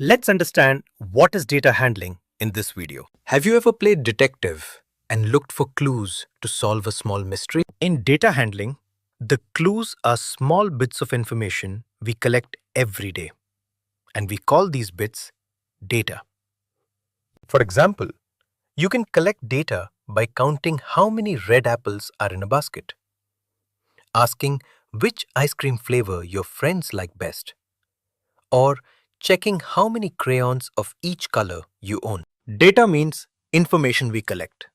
Let's understand what is data handling in this video. Have you ever played detective and looked for clues to solve a small mystery? In data handling, the clues are small bits of information we collect every day, and we call these bits data. For example, you can collect data by counting how many red apples are in a basket, asking which ice cream flavor your friends like best, or checking how many crayons of each color you own. Data means information we collect,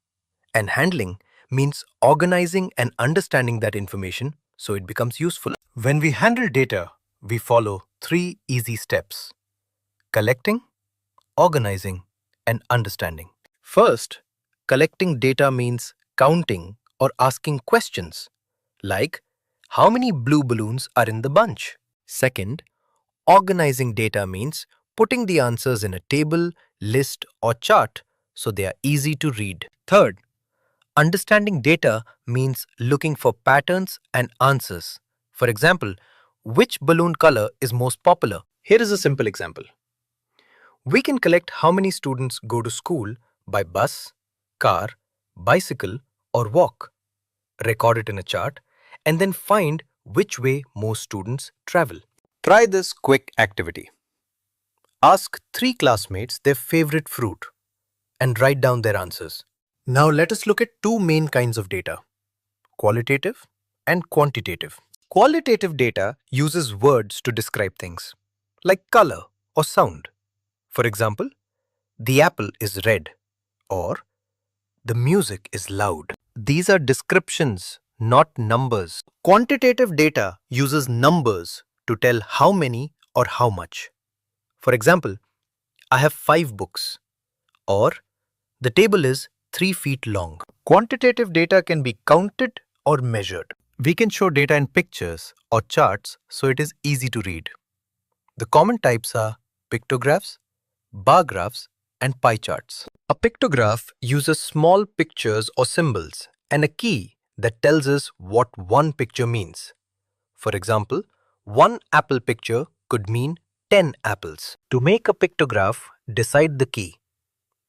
and handling means organizing and understanding that information so it becomes useful. When we handle data, we follow 3 easy steps: collecting, organizing, and understanding. First, collecting data means counting or asking questions like how many blue balloons are in the bunch. Second, organizing data means putting the answers in a table, list, or chart so they are easy to read. Third, understanding data means looking for patterns and answers. For example, which balloon color is most popular? Here is a simple example. We can collect how many students go to school by bus, car, bicycle, or walk, record it in a chart, and then find which way most students travel. Try this quick activity. Ask 3 classmates their favorite fruit and write down their answers. Now let us look at 2 main kinds of data: qualitative and quantitative. Qualitative data uses words to describe things, like color or sound. For example, the apple is red, or the music is loud. These are descriptions, not numbers. Quantitative data uses numbers to tell how many or how much. For example, I have 5 books, or the table is 3 feet long. Quantitative data can be counted or measured. We can show data in pictures or charts so it is easy to read. The common types are pictographs, bar graphs, and pie charts. A pictograph uses small pictures or symbols and a key that tells us what one picture means. For example, one apple picture could mean 10 apples. To make a pictograph, decide the key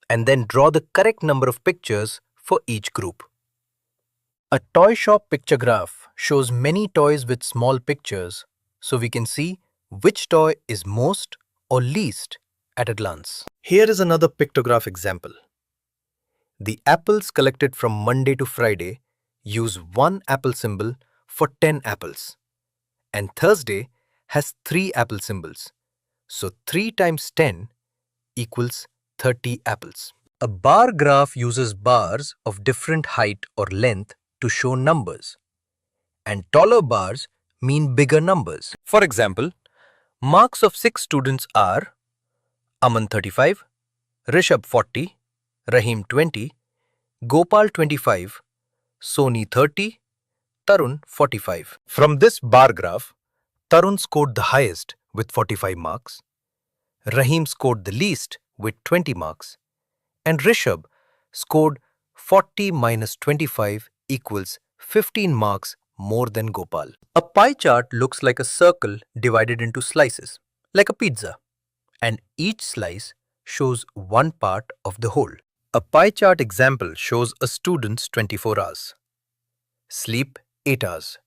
and then draw the correct number of pictures for each group. A toy shop pictograph shows many toys with small pictures so we can see which toy is most or least at a glance. Here is another pictograph example. The apples collected from Monday to Friday use one apple symbol for 10 apples, and Thursday has 3 apple symbols. So 3 times 10 equals 30 apples. A bar graph uses bars of different height or length to show numbers, and taller bars mean bigger numbers. For example, marks of 6 students are Aman 35, Rishabh 40, Rahim 20, Gopal 25, Soni 30, Tarun 45. From this bar graph, Tarun scored the highest with 45 marks, Rahim scored the least with 20 marks, and Rishabh scored 40 minus 25 equals 15 marks more than Gopal. A pie chart looks like a circle divided into slices, like a pizza, and each slice shows one part of the whole. A pie chart example shows a student's 24 hours, sleep 8 hours,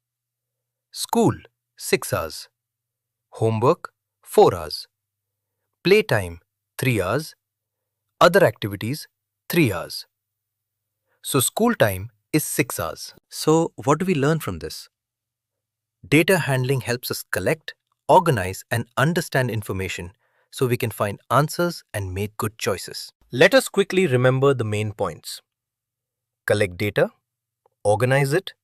school 6 hours, homework 4 hours, playtime 3 hours, other activities 3 hours. So school time is 6 hours. So what do we learn from this? Data handling helps us collect, organize, and understand information so we can find answers and make good choices. Let us quickly remember the main points. Collect data, organize it,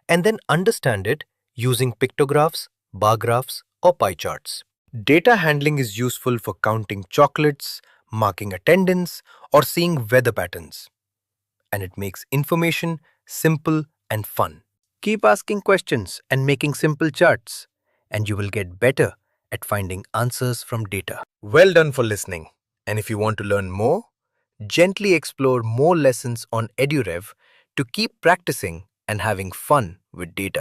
and then understand it using pictographs, bar graphs, or pie charts. Data handling is useful for counting chocolates, marking attendance, or seeing weather patterns. And it makes information simple and fun. Keep asking questions and making simple charts, and you will get better at finding answers from data. Well done for listening. And if you want to learn more, gently explore more lessons on EduRev to keep practicing and having fun with data.